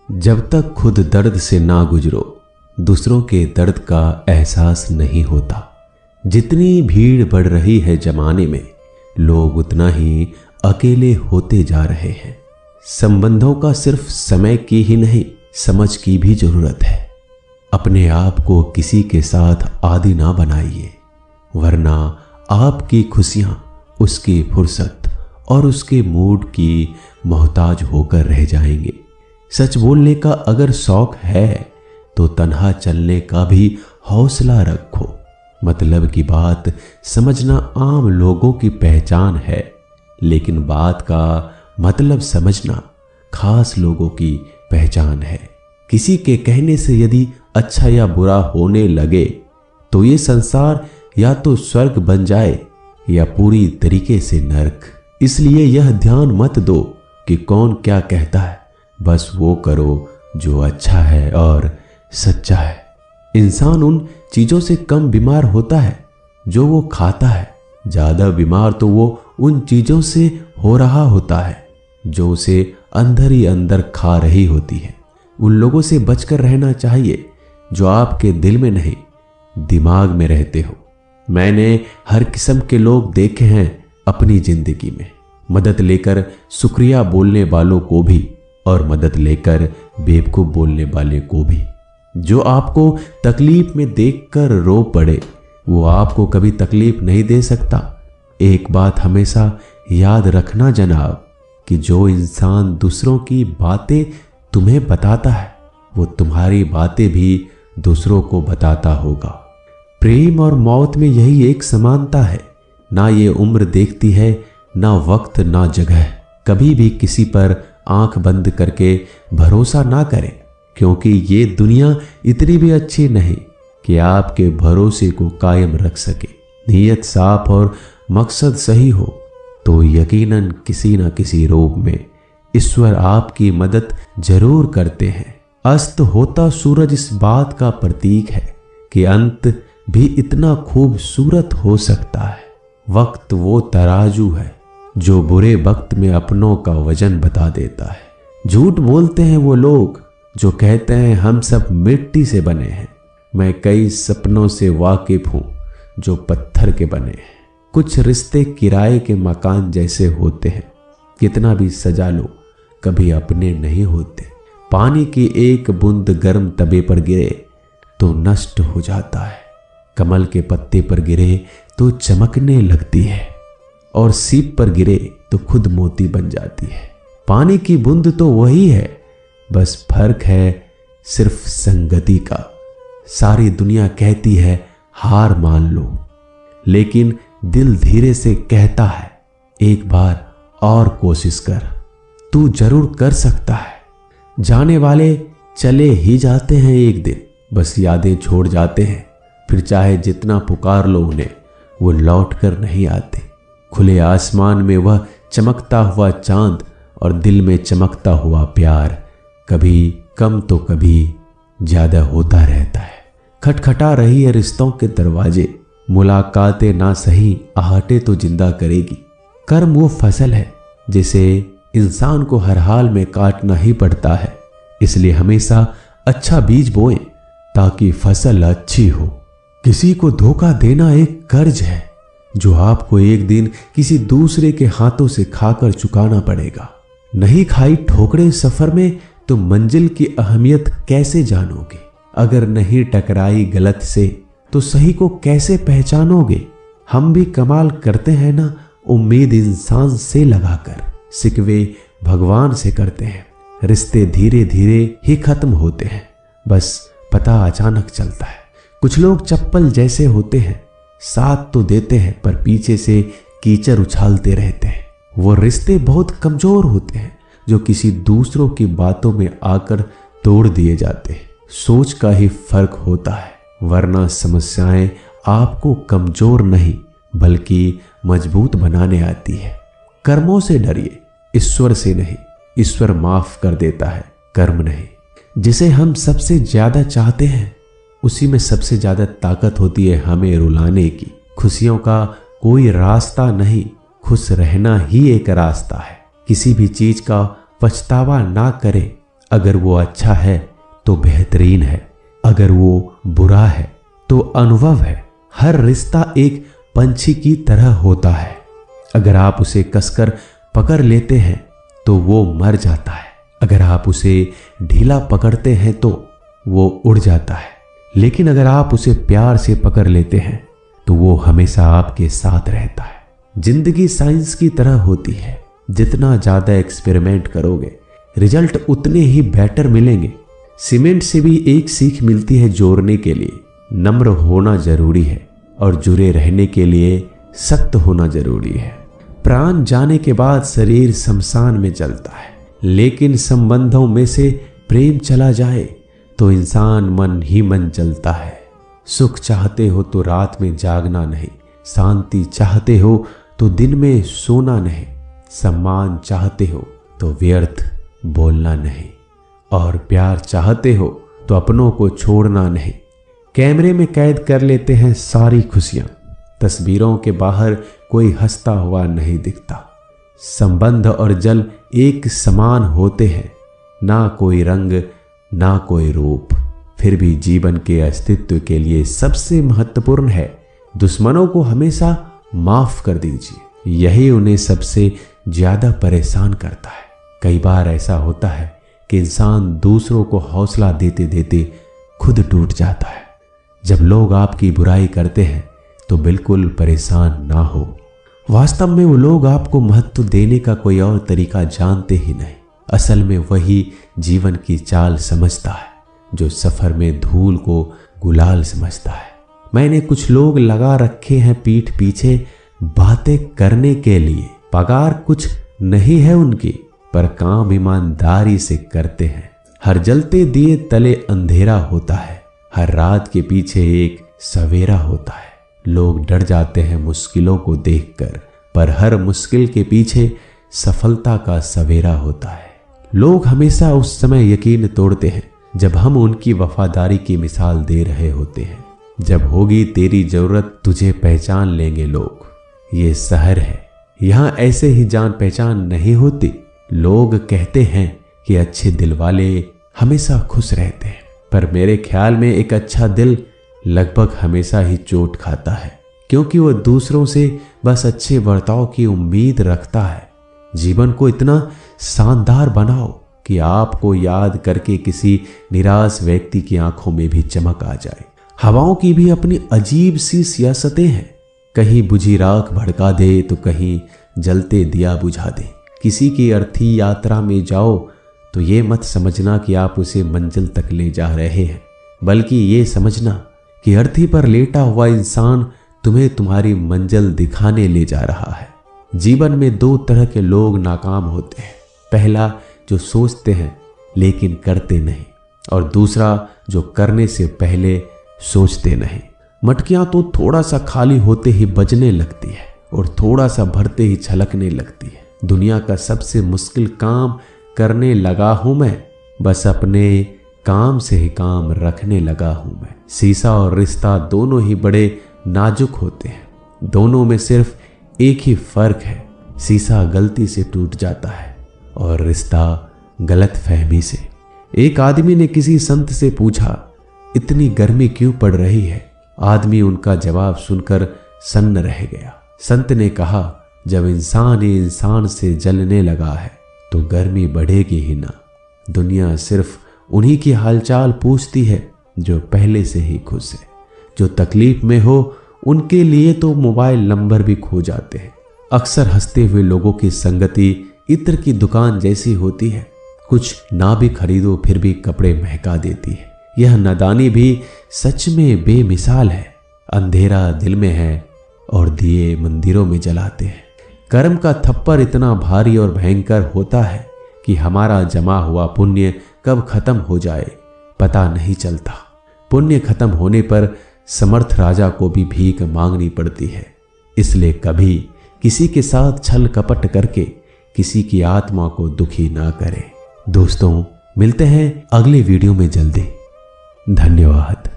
जब तक खुद दर्द से ना गुजरो दूसरों के दर्द का एहसास नहीं होता। जितनी भीड़ बढ़ रही है जमाने में, लोग उतना ही अकेले होते जा रहे हैं। संबंधों का सिर्फ समय की ही नहीं, समझ की भी जरूरत है। अपने आप को किसी के साथ आदी ना बनाइए, वरना आपकी खुशियां उसकी फुर्सत और उसके मूड की मोहताज होकर रह जाएंगे। सच बोलने का अगर शौक है तो तन्हा चलने का भी हौसला रखो। मतलब की बात समझना आम लोगों की पहचान है, लेकिन बात का मतलब समझना खास लोगों की पहचान है। किसी के कहने से यदि अच्छा या बुरा होने लगे तो ये संसार या तो स्वर्ग बन जाए या पूरी तरीके से नर्क। इसलिए यह ध्यान मत दो कि कौन क्या कहता है, बस वो करो जो अच्छा है और सच्चा है। इंसान उन चीजों से कम बीमार होता है जो वो खाता है, ज्यादा बीमार तो वो उन चीजों से हो रहा होता है जो उसे अंदर ही अंदर खा रही होती है। उन लोगों से बचकर रहना चाहिए जो आपके दिल में नहीं, दिमाग में रहते हो। मैंने हर किस्म के लोग देखे हैं अपनी जिंदगी में, मदद लेकर शुक्रिया बोलने वालों को भी और मदद लेकर बेवकूफ बोलने वाले को भी। जो आपको तकलीफ में देखकर रो पड़े वो आपको कभी तकलीफ नहीं दे सकता। एक बात हमेशा याद रखना जनाब, कि जो इंसान दूसरों की बातें तुम्हें बताता है वो तुम्हारी बातें भी दूसरों को बताता होगा। प्रेम और मौत में यही एक समानता है, ना ये उम्र देखती है, ना वक्त, ना जगह। कभी भी किसी पर आंख बंद करके भरोसा ना करें, क्योंकि ये दुनिया इतनी भी अच्छी नहीं कि आपके भरोसे को कायम रख सके। नीयत साफ और मकसद सही हो तो यकीनन किसी न किसी रूप में ईश्वर आपकी मदद जरूर करते हैं। अस्त होता सूरज इस बात का प्रतीक है कि अंत भी इतना खूबसूरत हो सकता है। वक्त वो तराजू है जो बुरे वक्त में अपनों का वजन बता देता है। झूठ बोलते हैं वो लोग जो कहते हैं हम सब मिट्टी से बने हैं। मैं कई सपनों से वाकिफ हूं जो पत्थर के बने हैं। कुछ रिश्ते किराए के मकान जैसे होते हैं, कितना भी सजा लो कभी अपने नहीं होते। पानी की एक बूंद गर्म तवे पर गिरे तो नष्ट हो जाता है, कमल के पत्ते पर गिरे तो चमकने लगती है और सीप पर गिरे तो खुद मोती बन जाती है। पानी की बूंद तो वही है, बस फर्क है सिर्फ संगति का। सारी दुनिया कहती है हार मान लो, लेकिन दिल धीरे से कहता है एक बार और कोशिश कर, तू जरूर कर सकता है। जाने वाले चले ही जाते हैं एक दिन, बस यादें छोड़ जाते हैं। फिर चाहे जितना पुकार लो उन्हें, वो लौट कर नहीं आते। खुले आसमान में वह चमकता हुआ चांद और दिल में चमकता हुआ प्यार कभी कम तो कभी ज्यादा होता रहता है। खटखटा रही है रिश्तों के दरवाजे, मुलाकातें ना सही आहटे तो जिंदा करेगी। कर्म वो फसल है जिसे इंसान को हर हाल में काटना ही पड़ता है। इसलिए हमेशा अच्छा बीज बोएं ताकि फसल अच्छी हो। किसी को धोखा देना एक कर्ज है जो आपको एक दिन किसी दूसरे के हाथों से खाकर चुकाना पड़ेगा। नहीं खाई ठोकरें सफर में तो मंजिल की अहमियत कैसे जानोगे? अगर नहीं टकराई गलत से तो सही को कैसे पहचानोगे? हम भी कमाल करते हैं ना, उम्मीद इंसान से लगाकर, सिकवे भगवान से करते हैं। रिश्ते धीरे धीरे ही खत्म होते हैं, बस पता अचानक चलता है। कुछ लोग चप्पल जैसे होते हैं, साथ तो देते हैं पर पीछे से कीचड़ उछालते रहते हैं। वो रिश्ते बहुत कमजोर होते हैं जो किसी दूसरों की बातों में आकर तोड़ दिए जाते हैं। सोच का ही फर्क होता है, वरना समस्याएं आपको कमजोर नहीं बल्कि मजबूत बनाने आती है। कर्मों से डरिए, ईश्वर से नहीं। ईश्वर माफ कर देता है, कर्म नहीं। जिसे हम सबसे ज्यादा चाहते हैं उसी में सबसे ज्यादा ताकत होती है हमें रुलाने की। खुशियों का कोई रास्ता नहीं, खुश रहना ही एक रास्ता है। किसी भी चीज का पछतावा ना करें, अगर वो अच्छा है तो बेहतरीन है, अगर वो बुरा है तो अनुभव है। हर रिश्ता एक पंछी की तरह होता है, अगर आप उसे कसकर पकड़ लेते हैं तो वो मर जाता है, अगर आप उसे ढीला पकड़ते हैं तो वो उड़ जाता है, लेकिन अगर आप उसे प्यार से पकड़ लेते हैं तो वो हमेशा आपके साथ रहता है। जिंदगी साइंस की तरह होती है, जितना ज्यादा एक्सपेरिमेंट करोगे रिजल्ट उतने ही बेटर मिलेंगे। सीमेंट से भी एक सीख मिलती है जोड़ने के लिए, नम्र होना जरूरी है और जुड़े रहने के लिए सख्त होना जरूरी है। प्राण जाने के बाद शरीर शमशान में जलता है, लेकिन संबंधों में से प्रेम चला जाए तो इंसान मन ही मन जलता है। सुख चाहते हो तो रात में जागना नहीं, शांति चाहते हो तो दिन में सोना नहीं, सम्मान चाहते हो तो व्यर्थ बोलना नहीं, और प्यार चाहते हो तो अपनों को छोड़ना नहीं। कैमरे में कैद कर लेते हैं सारी खुशियां, तस्वीरों के बाहर कोई हंसता हुआ नहीं दिखता। संबंध और जल एक समान होते हैं, ना कोई रंग ना कोई रूप, फिर भी जीवन के अस्तित्व के लिए सबसे महत्वपूर्ण है दुश्मनों को हमेशा माफ कर दीजिए, यही उन्हें सबसे ज्यादा परेशान करता है। कई बार ऐसा होता है कि इंसान दूसरों को हौसला देते देते खुद टूट जाता है। जब लोग आपकी बुराई करते हैं तो बिल्कुल परेशान ना हो, वास्तव में वो लोग आपको महत्व देने का कोई और तरीका जानते ही नहीं। असल में वही जीवन की चाल समझता है जो सफर में धूल को गुलाल समझता है। मैंने कुछ लोग लगा रखे हैं पीठ पीछे बातें करने के लिए, पगार कुछ नहीं है उनकी, पर काम ईमानदारी से करते हैं। हर जलते दिए तले अंधेरा होता है, हर रात के पीछे एक सवेरा होता है। लोग डर जाते हैं मुश्किलों को देखकर, पर हर मुश्किल के पीछे सफलता का सवेरा होता है। लोग हमेशा उस समय यकीन तोड़ते हैं जब हम उनकी वफादारी की मिसाल दे रहे होते हैं। जब होगी तेरी जरूरत तुझे पहचान लेंगे लोग। ये शहर है, यहाँ ऐसे ही जान पहचान नहीं होती। लोग कहते हैं कि अच्छे दिल वाले हमेशा खुश रहते हैं, पर मेरे ख्याल में एक अच्छा दिल लगभग हमेशा ही चोट खाता है, क्योंकि वो दूसरों से बस अच्छे बर्ताव की उम्मीद रखता है। जीवन को इतना शानदार बनाओ कि आपको याद करके किसी निराश व्यक्ति की आंखों में भी चमक आ जाए। हवाओं की भी अपनी अजीब सी सियासतें हैं, कहीं बुझी राख भड़का दे तो कहीं जलते दिया बुझा दे। किसी की अर्थी यात्रा में जाओ तो ये मत समझना कि आप उसे मंजिल तक ले जा रहे हैं, बल्कि ये समझना कि अर्थी पर लेटा हुआ इंसान तुम्हें तुम्हारी मंजिल दिखाने ले जा रहा है। जीवन में दो तरह के लोग नाकाम होते हैं, पहला जो सोचते हैं लेकिन करते नहीं, और दूसरा जो करने से पहले सोचते नहीं। मटकियां तो थोड़ा सा खाली होते ही बजने लगती है और थोड़ा सा भरते ही छलकने लगती है। दुनिया का सबसे मुश्किल काम करने लगा हूं मैं, बस अपने काम से ही काम रखने लगा हूं मैं। शीशा और रिश्ता दोनों ही बड़े नाजुक होते हैं, दोनों में सिर्फ एक ही फर्क है, शीशा गलती से टूट जाता है और रिश्ता गलत फहमी से। एक आदमी ने किसी संत से पूछा, इतनी गर्मी क्यों पड़ रही है? आदमी उनका जवाब सुनकर सन्न रह गया। संत ने कहा, जब इंसान ही इंसान से जलने लगा है तो गर्मी बढ़ेगी ही ना। दुनिया सिर्फ उन्हीं की हालचाल पूछती है जो पहले से ही खुश है। जो तकलीफ में हो उनके लिए तो मोबाइल नंबर भी खो जाते हैं। अक्सर हंसते हुए लोगों की संगति इत्र की दुकान जैसी होती है, कुछ ना भी खरीदो फिर भी कपड़े महका देती है। यह नादानी भी सच में बेमिसाल है। अंधेरा दिल में है और दिए मंदिरों में जलाते हैं। कर्म का थप्पड़ इतना भारी और भयंकर होता है कि हमारा जमा हुआ पुण्य कब खत्म हो जाए पता नहीं चलता। पुण्य खत्म होने पर समर्थ राजा को भी भीख मांगनी पड़ती है। इसलिए कभी किसी के साथ छल कपट करके किसी की आत्मा को दुखी ना करें। दोस्तों, मिलते हैं अगले वीडियो में जल्दी। धन्यवाद।